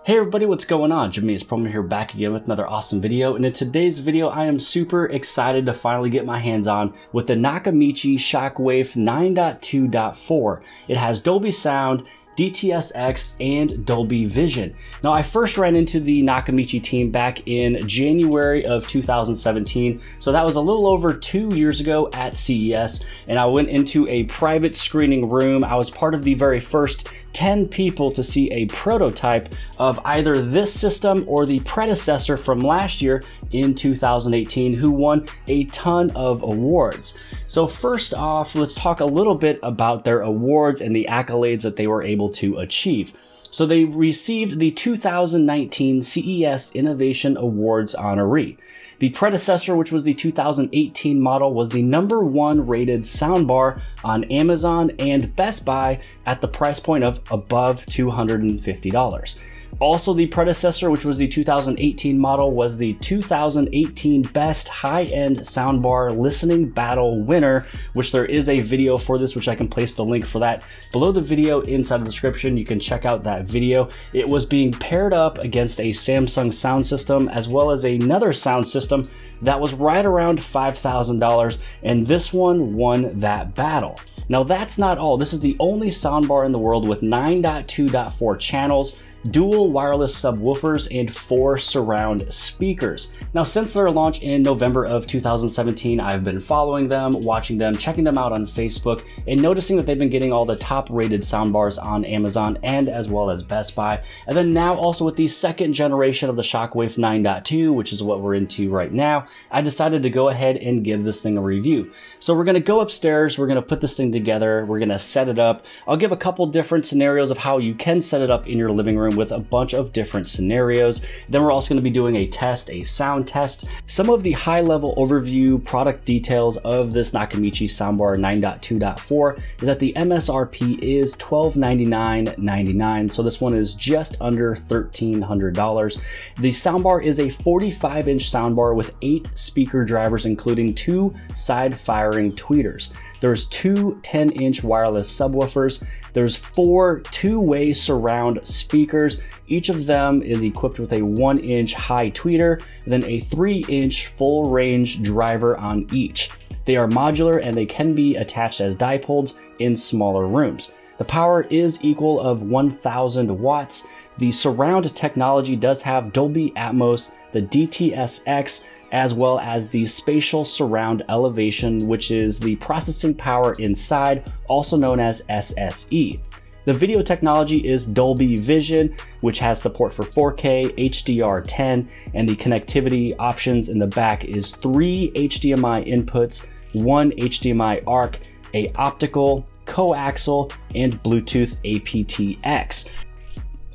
Hey everybody, what's going on? Hdmi Inputs here, back again with another awesome video. And in today's video, I am super excited to finally get my hands on with the Nakamichi Shockwafe 9.2.4. It has Dolby Sound, DTS:X, and Dolby Vision. Now, I first ran into the Nakamichi team back in January of 2017, so that was a little over 2 years ago at CES, and I went into a private screening room. I was part of the very first 10 people to see a prototype of either this system or the predecessor from last year in 2018, who won a ton of awards. So first off, let's talk a little bit about their awards and the accolades that they were able to achieve. So they received the 2019 CES Innovation Awards honoree. The predecessor, which was the 2018 model, was the #1 rated soundbar on Amazon and Best Buy at the price point of above $250. Also, the predecessor, which was the 2018 model, was the 2018 Best High-End Soundbar Listening Battle winner, which there is a video for this, which I can place the link for that below the video inside the description. You can check out that video. It was being paired up against a Samsung sound system as well as another sound system that was right around $5,000, and this one won that battle. Now, that's not all. This is the only soundbar in the world with 9.2.4 channels, dual wireless subwoofers, and 4 surround speakers. Now, since their launch in November of 2017, I've been following them, watching them, checking them out on Facebook, and noticing that they've been getting all the top rated soundbars on Amazon and as well as Best Buy. And then now also with the second generation of the Shockwafe 9.2, which is what we're into right now, I decided to go ahead and give this thing a review. So we're gonna go upstairs, we're gonna put this thing together, we're gonna set it up. I'll give a couple different scenarios of how you can set it up in your living room with a bunch of different scenarios. Then we're also going to be doing a test, a sound test. Some of the high-level overview product details of this Nakamichi soundbar 9.2.4 is that the MSRP is $1299.99, so this one is just under $1,300. The soundbar is a 45-inch soundbar with 8 speaker drivers, including 2 side-firing tweeters. There's 2 10-inch wireless subwoofers. There's 4 two-way surround speakers. Each of them is equipped with a 1-inch high tweeter, then a 3-inch full range driver on each. They are modular and they can be attached as dipoles in smaller rooms. The power is equal of 1,000 watts. The surround technology does have Dolby Atmos, the DTS:X, as well as the Spatial Sound elevation, which is the processing power inside, also known as SSE. The video technology is Dolby Vision, which has support for 4K, HDR10, and the connectivity options in the back is 3 HDMI inputs, 1 HDMI ARC, a optical, coaxial, and Bluetooth aptX.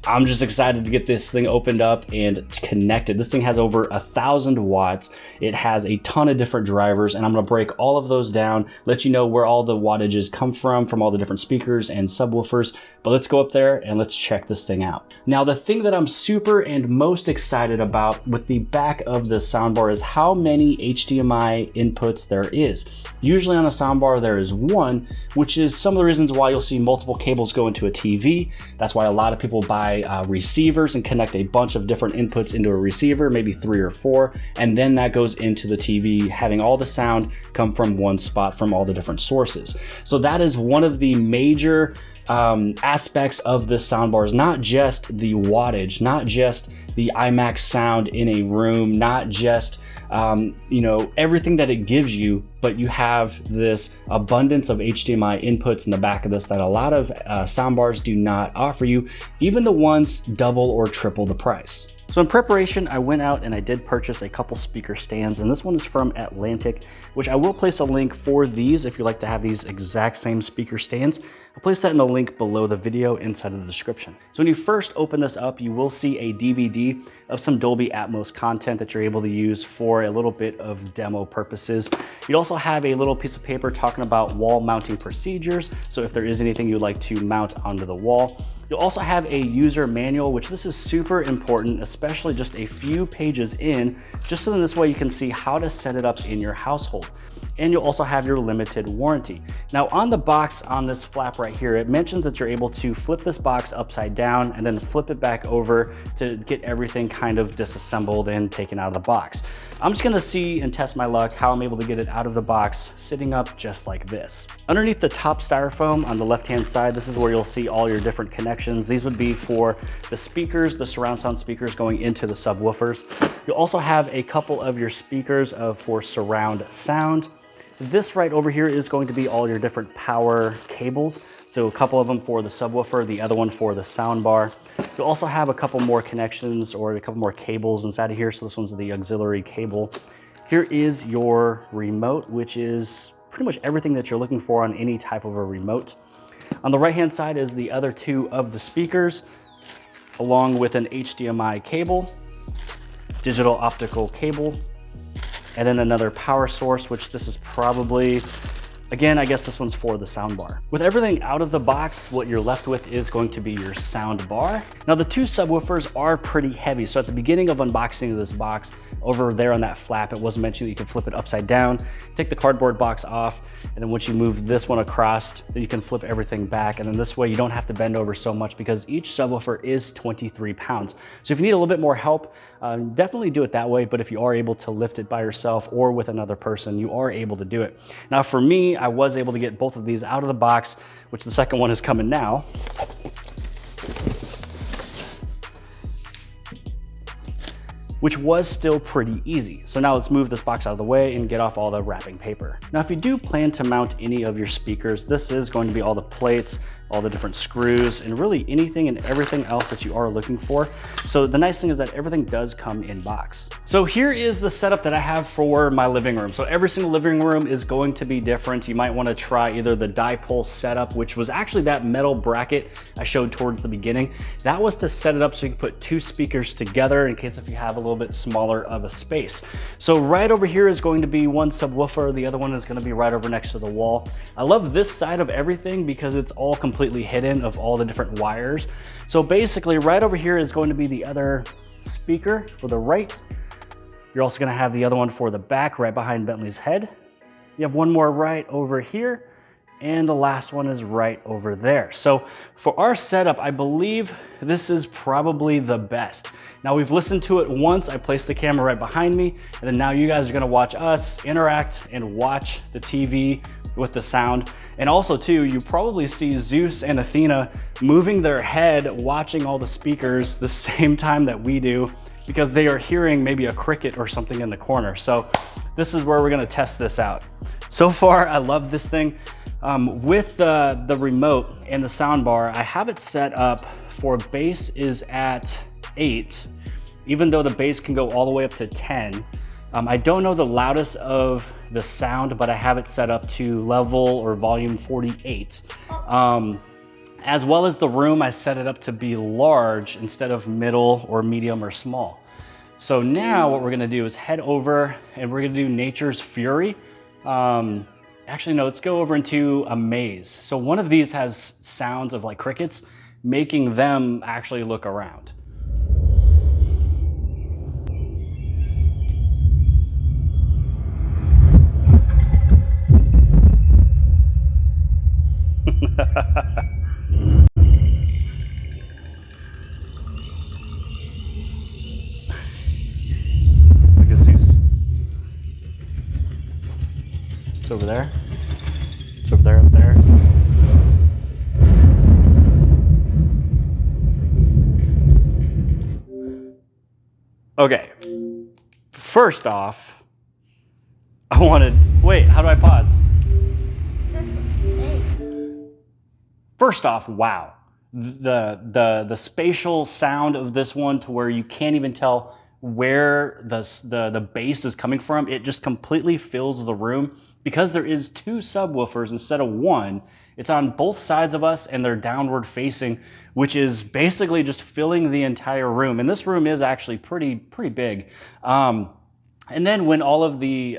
I'm just excited to get this thing opened up and connected. This thing has over 1,000 watts. It has a ton of different drivers, and I'm gonna break all of those down, let you know where all the wattages come from all the different speakers and subwoofers. But let's go up there and let's check this thing out. Now, the thing that I'm super and most excited about with the back of the soundbar is how many HDMI inputs there is. Usually on a soundbar, there is 1, which is some of the reasons why you'll see multiple cables go into a TV. That's why a lot of people buy receivers and connect a bunch of different inputs into a receiver, maybe 3 or 4, and then that goes into the TV, having all the sound come from one spot from all the different sources. So that is one of the major aspects of this soundbar, is not just the wattage, not just the IMAX sound in a room, not just everything that it gives you, but you have this abundance of HDMI inputs in the back of this that a lot of soundbars do not offer you, even the ones double or triple the price. So in preparation, I went out and I did purchase a couple speaker stands, and this one is from Atlantic, which I will place a link for these if you'd like to have these exact same speaker stands. I'll place that in the link below the video inside of the description. So when you first open this up, you will see a DVD of some Dolby Atmos content that you're able to use for a little bit of demo purposes. You also have a little piece of paper talking about wall mounting procedures, so if there is anything you'd like to mount onto the wall. You'll also have a user manual, which this is super important, especially just a few pages in, just so in this way you can see how to set it up in your household. and you'll also have your limited warranty. Now on the box, on this flap right here, it mentions that you're able to flip this box upside down and then flip it back over to get everything kind of disassembled and taken out of the box. I'm just gonna see and test my luck how I'm able to get it out of the box sitting up just like this. Underneath the top styrofoam on the left-hand side, this is where you'll see all your different connections. These would be for the speakers, the surround sound speakers going into the subwoofers. You'll also have a couple of your speakers for surround sound. This right over here is going to be all your different power cables. So a couple of them for the subwoofer, the other one for the soundbar. You'll also have a couple more connections or a couple more cables inside of here. So this one's the auxiliary cable. Here is your remote, which is pretty much everything that you're looking for on any type of a remote. On the right-hand side is the other two of the speakers, along with an HDMI cable, digital optical cable, and then another power source, which this is probably, again, I guess this one's for the soundbar. With everything out of the box, what you're left with is going to be your sound bar. Now the two subwoofers are pretty heavy. So at the beginning of unboxing this box, over there on that flap, it was mentioned that you can flip it upside down, take the cardboard box off, and then once you move this one across, then you can flip everything back. And then this way you don't have to bend over so much because each subwoofer is 23 pounds. So if you need a little bit more help, definitely do it that way. But if you are able to lift it by yourself or with another person, you are able to do it. Now for me, I was able to get both of these out of the box, which the second one is coming now. Which was still pretty easy. So now let's move this box out of the way and get off all the wrapping paper. Now, if you do plan to mount any of your speakers, this is going to be all the plates, all the different screws, and really anything and everything else that you are looking for. So the nice thing is that everything does come in box. So here is the setup that I have for my living room. So every single living room is going to be different. You might want to try either the dipole setup, which was actually that metal bracket I showed towards the beginning. That was to set it up so you can put two speakers together in case if you have a little bit smaller of a space. So right over here is going to be one subwoofer. The other one is going to be right over next to the wall. I love this side of everything because it's all completely hidden of all the different wires. So basically right over here is going to be the other speaker for the right. You're also going to have the other one for the back right behind Bentley's head. You have one more right over here, and the last one is right over there. So for our setup, I believe this is probably the best. Now we've listened to it once. I placed the camera right behind me, and then now you guys are gonna watch us interact and watch the TV with the sound. And also too, you probably see Zeus and Athena moving their head, watching all the speakers the same time that we do, because they are hearing maybe a cricket or something in the corner. So this is where we're gonna test this out. So far, I love this thing. With the remote and the soundbar, I have it set up for bass is at 8, even though the bass can go all the way up to 10. I don't know the loudest of the sound, but I have it set up to level or volume 48. As well as the room, I set it up to be large instead of middle or medium or small. So now what we're gonna do is head over and we're gonna do Nature's Fury. Actually, no, let's go over into a maze. So one of these has sounds of like crickets, making them actually look around. Look at Zeus. It's over there. It's over there, up there. Okay. First off, I wanted, wait, how do I pause? First off, wow. The spatial sound of this one to where you can't even tell where the bass is coming from. It just completely fills the room. Because there is two subwoofers instead of one, it's on both sides of us and they're downward facing, which is basically just filling the entire room. And this room is actually pretty big. And then when all of the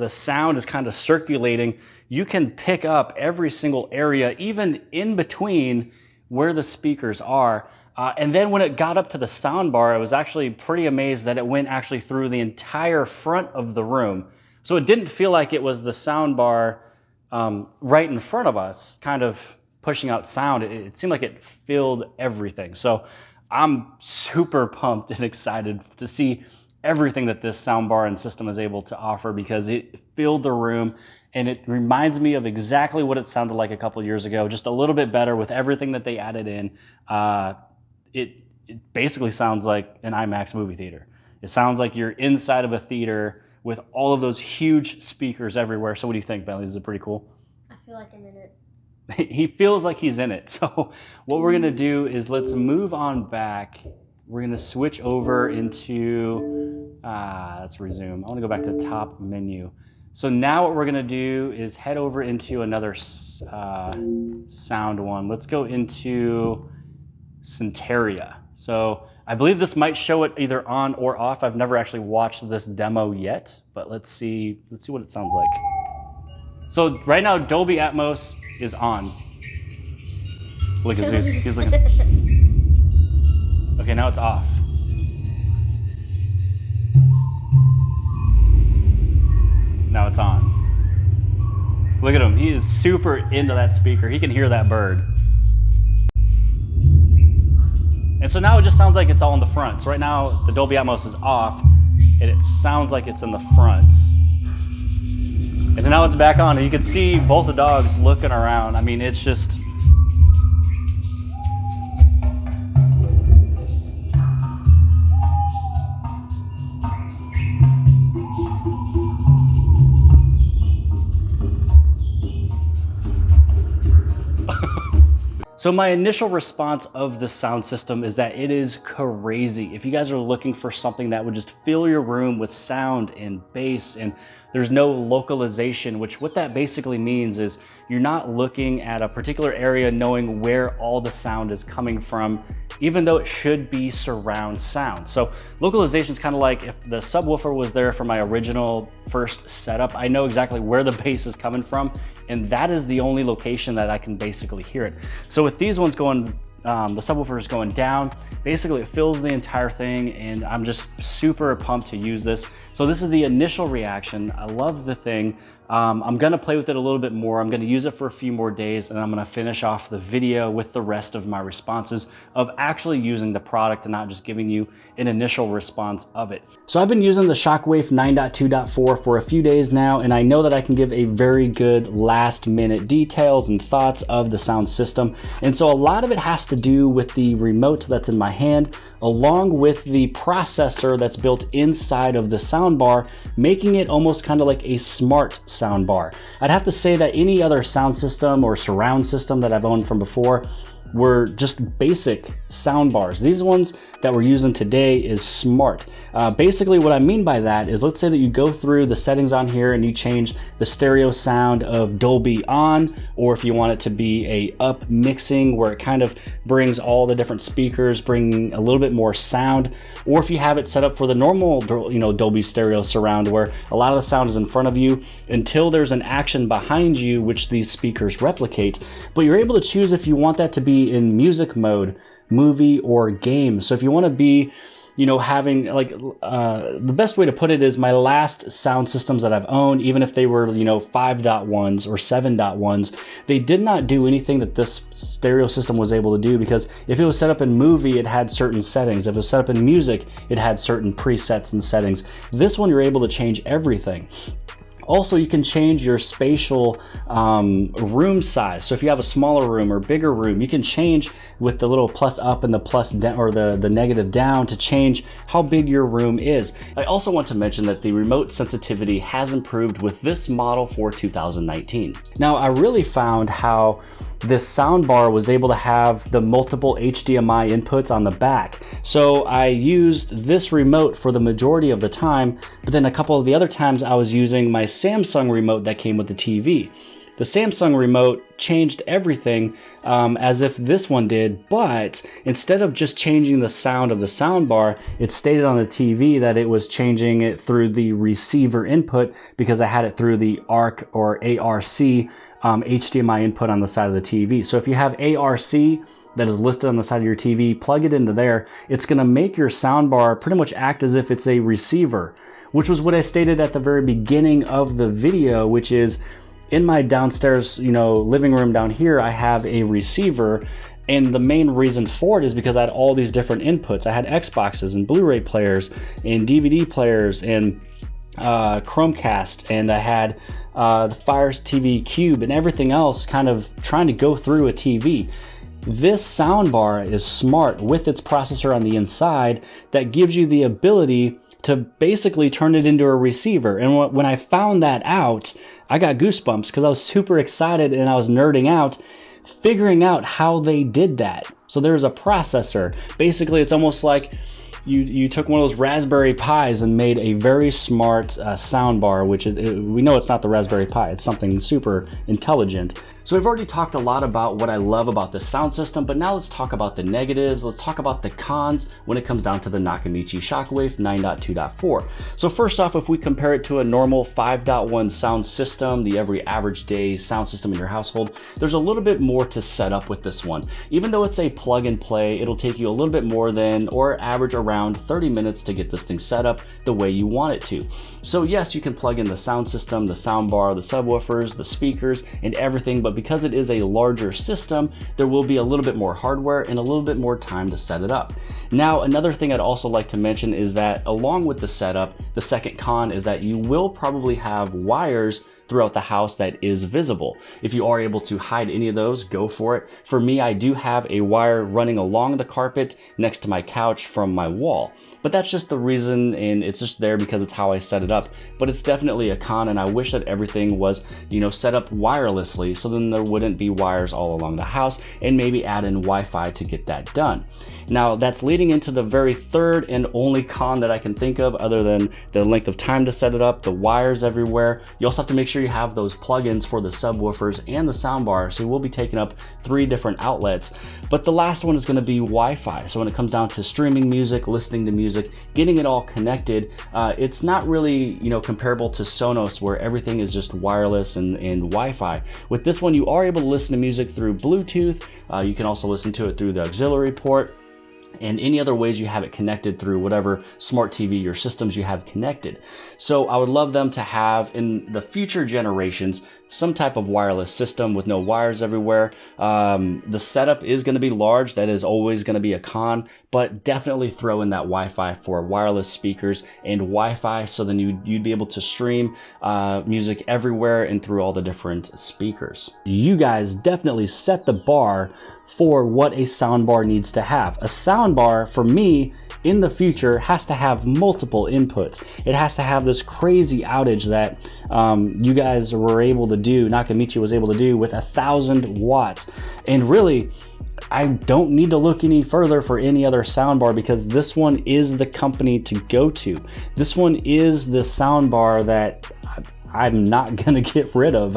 sound is kind of circulating, you can pick up every single area, even in between where the speakers are. And then when it got up to the sound bar, I was actually pretty amazed that it went actually through the entire front of the room, So it didn't feel like it was the sound bar right in front of us, kind of pushing out sound. It seemed like it filled everything. So I'm super pumped and excited to see everything that this soundbar and system is able to offer, because it filled the room and it reminds me of exactly what it sounded like a couple years ago, just a little bit better with everything that they added in. It basically sounds like an IMAX movie theater. It sounds like you're inside of a theater with all of those huge speakers everywhere. So what do you think, Bentley? Is it pretty cool? I feel like I'm in it. He feels like he's in it. So what we're gonna do is let's move on back. We're gonna switch over into, let's resume. I wanna go back to the top menu. So now what we're gonna do is head over into another sound one. Let's go into Centeria. So I believe this might show it either on or off. I've never actually watched this demo yet, but let's see what it sounds like. So right now, Dolby Atmos is on. Look at Zeus, he's looking. Okay, now it's off. Now it's on. Look at him, he is super into that speaker. He can hear that bird. And so now it just sounds like it's all in the front. So right now, the Dolby Atmos is off, and it sounds like it's in the front. And then now it's back on, and you can see both the dogs looking around. I mean, it's just... So my initial response of the sound system is that it is crazy. If you guys are looking for something that would just fill your room with sound and bass, and there's no localization, which what that basically means is you're not looking at a particular area knowing where all the sound is coming from, even though it should be surround sound. So localization is kind of like if the subwoofer was there for my original first setup, I know exactly where the bass is coming from, and that is the only location that I can basically hear it. So with these ones going, the subwoofer is going down, basically it fills the entire thing, and I'm just super pumped to use this. So this is the initial reaction. I love the thing. I'm gonna play with it a little bit more. I'm gonna use it for a few more days, and I'm gonna finish off the video with the rest of my responses of actually using the product and not just giving you an initial response of it. So I've been using the Shockwafe 9.2.4 for a few days now, and I know that I can give a very good last minute details and thoughts of the sound system. And so a lot of it has to do with the remote that's in my hand, along with the processor that's built inside of the soundbar, making it almost kind of like a smart soundbar. I'd have to say that any other sound system or surround system that I've owned from before were just basic sound bars. These ones that we're using today is smart. Basically what I mean by that is, let's say that you go through the settings on here and you change the stereo sound of Dolby on, or if you want it to be a up mixing where it kind of brings all the different speakers, bringing a little bit more sound, or if you have it set up for the normal, Dolby stereo surround where a lot of the sound is in front of you until there's an action behind you which these speakers replicate. But you're able to choose if you want that to be in music mode, movie, or game. So if you want to be, having like, the best way to put it is my last sound systems that I've owned, even if they were, 5.1s or 7.1s, they did not do anything that this stereo system was able to do, because if it was set up in movie, it had certain settings. If it was set up in music, it had certain presets and settings. This one, you're able to change everything. Also, you can change your spatial room size. So if you have a smaller room or bigger room, you can change with the little plus up and the plus down, or the negative down, to change how big your room is. I also want to mention that the remote sensitivity has improved with this model for 2019. Now, I really found how this soundbar was able to have the multiple HDMI inputs on the back. So I used this remote for the majority of the time, but then a couple of the other times I was using my Samsung remote that came with the TV. The Samsung remote changed everything as if this one did, but instead of just changing the sound of the soundbar, it stated on the TV that it was changing it through the receiver input, because I had it through the ARC or ARC HDMI input on the side of the TV. So if you have ARC that is listed on the side of your TV, plug it into there. It's going to make your soundbar pretty much act as if it's a receiver, which was what I stated at the very beginning of the video, which is in my downstairs, living room down here, I have a receiver. And the main reason for it is because I had all these different inputs. I had Xboxes and Blu-ray players and DVD players and Chromecast, and I had the Fire TV Cube and everything else kind of trying to go through a TV. This soundbar is smart with its processor on the inside that gives you the ability to basically turn it into a receiver. And when I found that out, I got goosebumps because I was super excited and I was nerding out, figuring out how they did that. So there's a processor. Basically, it's almost like you took one of those Raspberry Pis and made a very smart soundbar, which we know it's not the Raspberry Pi, it's something super intelligent. So I've already talked a lot about what I love about the sound system, but now let's talk about the negatives. Let's talk about the cons when it comes down to the Nakamichi Shockwafe 9.2.4. So first off, if we compare it to a normal 5.1 sound system, the every average day sound system in your household, there's a little bit more to set up with this one. Even though it's a plug and play, it'll take you a little bit more than, or average around 30 minutes to get this thing set up the way you want it to. So yes, you can plug in the sound system, the soundbar, the subwoofers, the speakers, and everything, but because it is a larger system, there will be a little bit more hardware and a little bit more time to set it up. Now, another thing I'd also like to mention is that along with the setup, the second con is that you will probably have wires throughout the house that is visible. If you are able to hide any of those, go for it. For me, I do have a wire running along the carpet next to my couch from my wall. But that's just the reason, and it's just there because it's how I set it up. But it's definitely a con, and I wish that everything was, set up wirelessly, so then there wouldn't be wires all along the house, and maybe add in Wi-Fi to get that done. Now, that's leading into the very third and only con that I can think of, other than the length of time to set it up, the wires everywhere. You also have to make sure you have those plugins for the subwoofers and the soundbar, so you will be taking up 3 different outlets. But the last one is going to be Wi-Fi. So when it comes down to streaming music, listening to music, getting it all connected, it's not really comparable to Sonos, where everything is just wireless and Wi-Fi. With this one, you are able to listen to music through Bluetooth. You can also listen to it through the auxiliary port, and any other ways you have it connected through whatever smart TV or systems you have connected. So I would love them to have in the future generations some type of wireless system with no wires everywhere. The setup is going to be large. That is always going to be a con, but definitely throw in that Wi-Fi for wireless speakers and Wi-Fi, so then you'd be able to stream music everywhere and through all the different speakers. You guys definitely set the bar for what a soundbar needs to have. A soundbar, for me, in the future, has to have multiple inputs. It has to have this crazy outage that you guys were able to do, Nakamichi was able to do with 1,000 watts. And really, I don't need to look any further for any other soundbar, because this one is the company to go to. This one is the soundbar that I'm not gonna get rid of.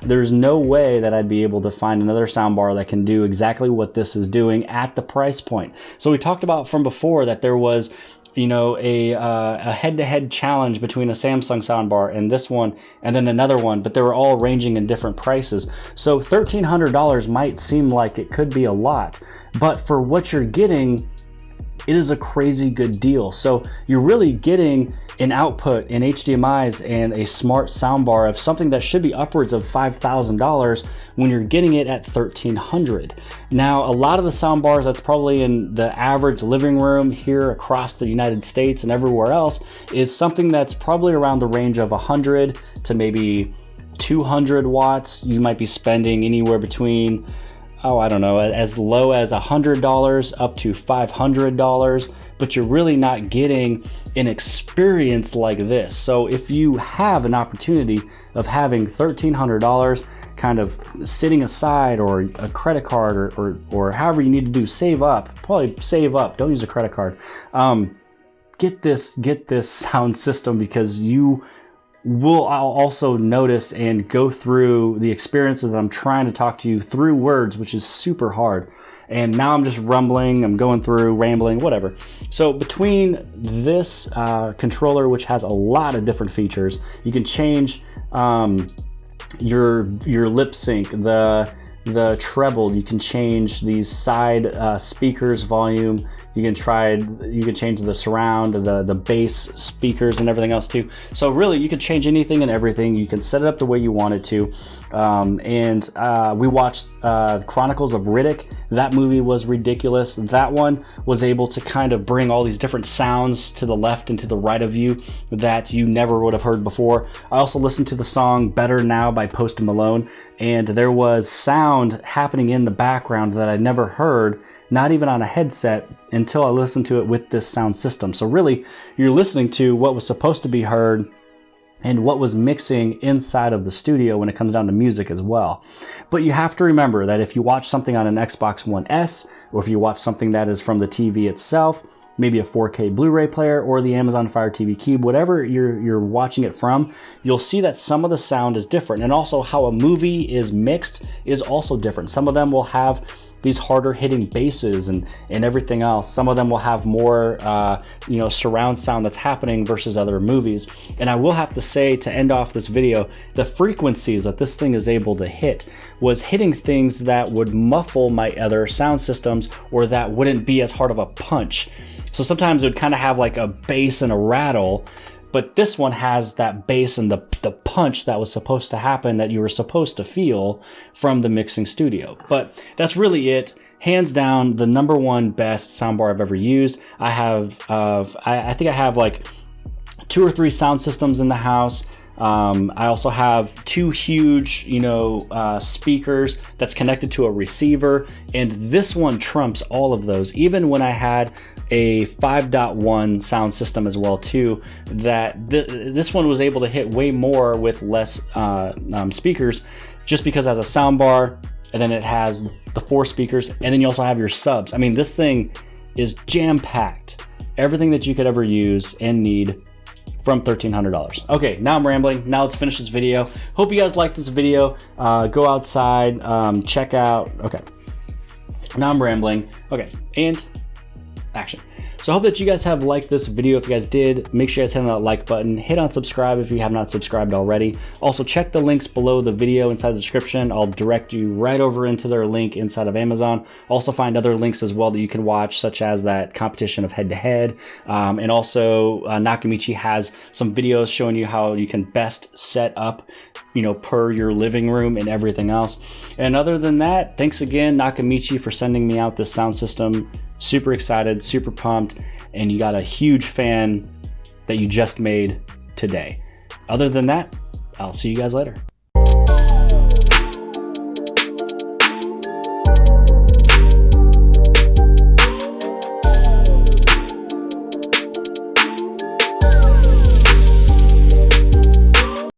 There's no way that I'd be able to find another soundbar that can do exactly what this is doing at the price point. So we talked about from before that there was a head-to-head challenge between a Samsung soundbar and this one, and then another one, but they were all ranging in different prices. So $1,300 might seem like it could be a lot, but for what you're getting, it is a crazy good deal. So you're really getting an output in HDMIs and a smart soundbar of something that should be upwards of $5,000 when you're getting it at $1,300. Now, a lot of the soundbars that's probably in the average living room here across the United States and everywhere else is something that's probably around the range of 100 to maybe 200 watts. You might be spending anywhere between, I don't know, as low as $100 up to $500, but you're really not getting an experience like this. So if you have an opportunity of having $1,300 kind of sitting aside, or a credit card, or however you need to do, save up, probably save up, don't use a credit card. Get this sound system, because you will also notice and go through the experiences that I'm trying to talk to you through words, which is super hard. And now I'm just rumbling, I'm going through, rambling, whatever. So between this controller, which has a lot of different features, you can change your lip sync, the the treble. You can change these side speakers volume. You can change the surround, the bass speakers and everything else too. So really you can change anything and everything. You can set it up the way you want it to. We watched Chronicles of Riddick. That movie was ridiculous. That one was able to kind of bring all these different sounds to the left and to the right of you that you never would have heard before. I also listened to the song Better Now by Post Malone, and there was sound happening in the background that I never heard, not even on a headset, until I listened to it with this sound system. So really, you're listening to what was supposed to be heard and what was mixing inside of the studio when it comes down to music as well. But you have to remember that if you watch something on an Xbox One S, or if you watch something that is from the TV itself, maybe a 4K Blu-ray player or the Amazon Fire TV Cube, whatever you're watching it from, you'll see that some of the sound is different. And also how a movie is mixed is also different. Some of them will have these harder hitting basses and everything else. Some of them will have more surround sound that's happening versus other movies. And I will have to say, to end off this video, the frequencies that this thing is able to hit was hitting things that would muffle my other sound systems, or that wouldn't be as hard of a punch. So sometimes it would kind of have like a bass and a rattle, but this one has that bass and the punch that was supposed to happen, that you were supposed to feel from the mixing studio. But that's really it. Hands down, the #1 best soundbar I've ever used. I think I have like 2 or 3 sound systems in the house. I also have 2 huge, speakers that's connected to a receiver, and this one trumps all of those. Even when I had a 5.1 sound system as well too, that this one was able to hit way more with less speakers, just because it has a sound bar, and then it has the 4 speakers, and then you also have your subs. I mean, this thing is jam-packed. Everything that you could ever use and need from $1,300. Okay, now I'm rambling. Now let's finish this video. Hope you guys liked this video. Go outside, check out. Okay, now I'm rambling. Okay, and action. So I hope that you guys have liked this video. If you guys did, make sure you guys hit that like button. Hit on subscribe if you have not subscribed already. Also, check the links below the video inside the description. I'll direct you right over into their link inside of Amazon. Also find other links as well that you can watch, such as that competition of head-to-head. And also Nakamichi has some videos showing you how you can best set up, per your living room and everything else. And other than that, thanks again, Nakamichi, for sending me out this sound system. Super excited, super pumped, and you got a huge fan that you just made today. Other than that, I'll see you guys later.